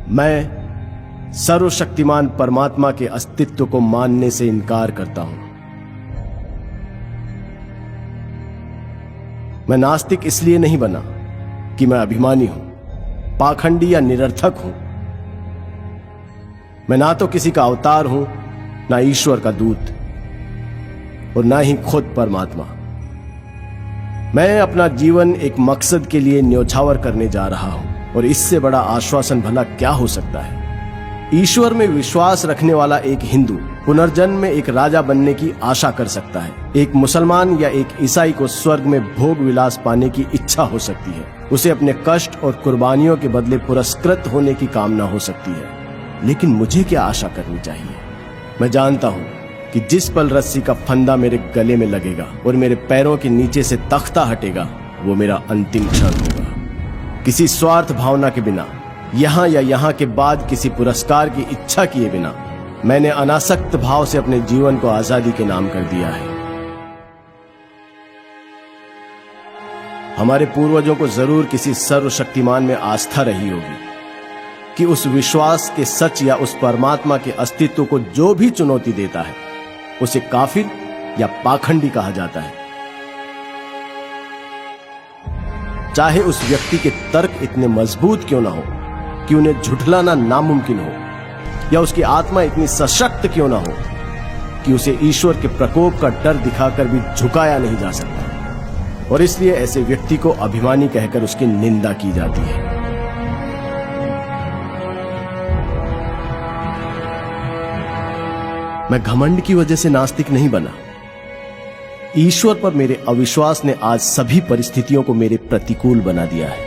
मैं सर्वशक्तिमान परमात्मा के अस्तित्व को मानने से इनकार करता हूं। मैं नास्तिक इसलिए नहीं बना कि मैं अभिमानी हूं, पाखंडी या निरर्थक हूं। मैं ना तो किसी का अवतार हूं, ना ईश्वर का दूत, और ना ही खुद परमात्मा। मैं अपना जीवन एक मकसद के लिए न्योछावर करने जा रहा हूं, और इससे बड़ा आश्वासन भला क्या हो सकता है। ईश्वर में विश्वास रखने वाला एक हिंदू पुनर्जन्म में एक राजा बनने की आशा कर सकता है। एक मुसलमान या एक ईसाई को स्वर्ग में भोग विलास पाने की इच्छा हो सकती है। उसे अपने कष्ट और कुर्बानियों के बदले पुरस्कृत होने की कामना हो सकती है। लेकिन मुझे क्या आशा करनी चाहिए? मैं जानता हूं कि जिस पल रस्सी का फंदा मेरे गले में लगेगा और मेरे पैरों के नीचे से तख्ता हटेगा, वो मेरा अंतिम क्षण होगा। किसी स्वार्थ भावना के बिना, यहां या यहां के बाद किसी पुरस्कार की इच्छा किए बिना, मैंने अनासक्त भाव से अपने जीवन को आजादी के नाम कर दिया है। हमारे पूर्वजों को जरूर किसी सर्वशक्तिमान में आस्था रही होगी कि उस विश्वास के सच या उस परमात्मा के अस्तित्व को जो भी चुनौती देता है, उसे काफिर या पाखंडी कहा जाता है। चाहे उस व्यक्ति के तर्क इतने मजबूत क्यों ना हो कि उन्हें झुठलाना नामुमकिन हो, या उसकी आत्मा इतनी सशक्त क्यों ना हो कि उसे ईश्वर के प्रकोप का डर दिखाकर भी झुकाया नहीं जा सकता, और इसलिए ऐसे व्यक्ति को अभिमानी कहकर उसकी निंदा की जाती है। मैं घमंड की वजह से नास्तिक नहीं बना। ईश्वर पर मेरे अविश्वास ने आज सभी परिस्थितियों को मेरे प्रतिकूल बना दिया है,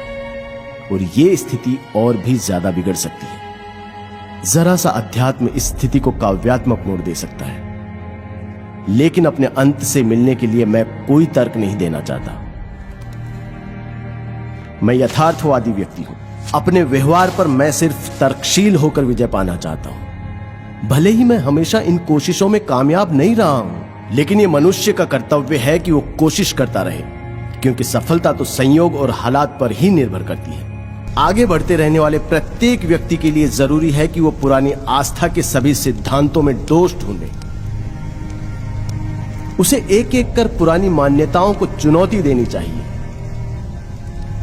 और ये स्थिति और भी ज्यादा बिगड़ सकती है। जरा सा अध्यात्म इस स्थिति को काव्यात्मक मोड़ दे सकता है, लेकिन अपने अंत से मिलने के लिए मैं कोई तर्क नहीं देना चाहता। मैं यथार्थवादी व्यक्ति हूं। अपने व्यवहार पर मैं सिर्फ तर्कशील होकर विजय पाना चाहता हूं। भले ही मैं हमेशा इन कोशिशों में कामयाब नहीं रहा हूं, लेकिन यह मनुष्य का कर्तव्य है कि वो कोशिश करता रहे, क्योंकि सफलता तो संयोग और हालात पर ही निर्भर करती है। आगे बढ़ते रहने वाले प्रत्येक व्यक्ति के लिए जरूरी है कि वो पुरानी आस्था के सभी सिद्धांतों में दोष ढूंढे। उसे एक एक कर पुरानी मान्यताओं को चुनौती देनी चाहिए।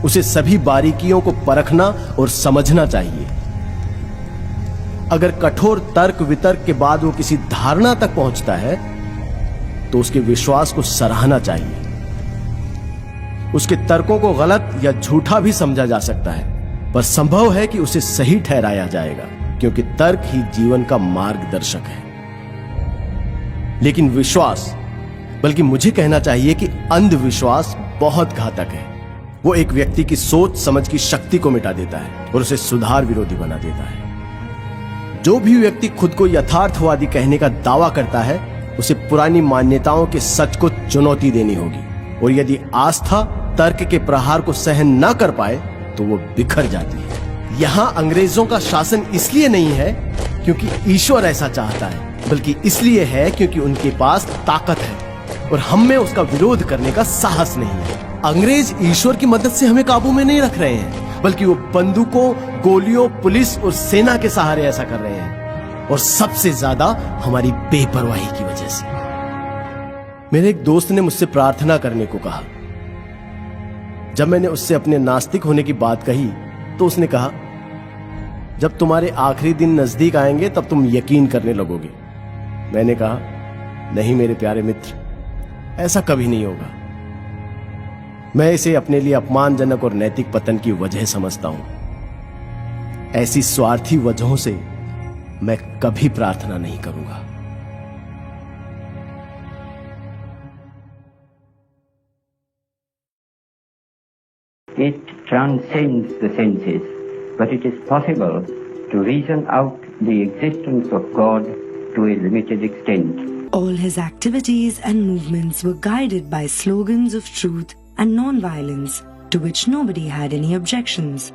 उसे सभी बारीकियों को परखना और समझना चाहिए। अगर कठोर तर्क वितर्क के बाद वो किसी धारणा तक पहुंचता है, तो उसके विश्वास को सराहना चाहिए। उसके तर्कों को गलत या झूठा भी समझा जा सकता है, पर संभव है कि उसे सही ठहराया जाएगा, क्योंकि तर्क ही जीवन का मार्गदर्शक है। लेकिन विश्वास, बल्कि मुझे कहना चाहिए कि अंधविश्वास बहुत घातक है। वो एक व्यक्ति की सोच समझ की शक्ति को मिटा देता है और उसे सुधार विरोधी बना देता है। जो भी व्यक्ति खुद को यथार्थवादी कहने का दावा करता है, उसे पुरानी मान्यताओं के सच को चुनौती देनी होगी, और यदि आस्था तर्क के प्रहार को सहन न कर पाए तो वो बिखर जाती है। यहां अंग्रेजों का शासन इसलिए नहीं है क्योंकि ईश्वर ऐसा चाहता है, बल्कि इसलिए है क्योंकि उनके पास ताकत है और हम में उसका विरोध करने का साहस नहीं है। अंग्रेज ईश्वर की मदद से हमें काबू में नहीं रख रहे हैं, बल्कि वो बंदूकों, गोलियों, पुलिस और सेना के सहारे ऐसा कर रहे हैं, और सबसे ज्यादा हमारी बेपरवाही की वजह से। मेरे एक दोस्त ने मुझसे प्रार्थना करने को कहा। जब मैंने उससे अपने नास्तिक होने की बात कही, तो उसने कहा, जब तुम्हारे आखिरी दिन नजदीक आएंगे तब तुम यकीन करने लगोगे। मैंने कहा, नहीं मेरे प्यारे मित्र, ऐसा कभी नहीं होगा। मैं इसे अपने लिए अपमानजनक और नैतिक पतन की वजह समझता हूं। ऐसी स्वार्थी वजहों से मैं कभी प्रार्थना नहीं करूंगा। It transcends the senses, but it is possible to reason out the existence of God to a limited extent. All his activities and movements were guided by slogans of truth and non-violence, to which nobody had any objections.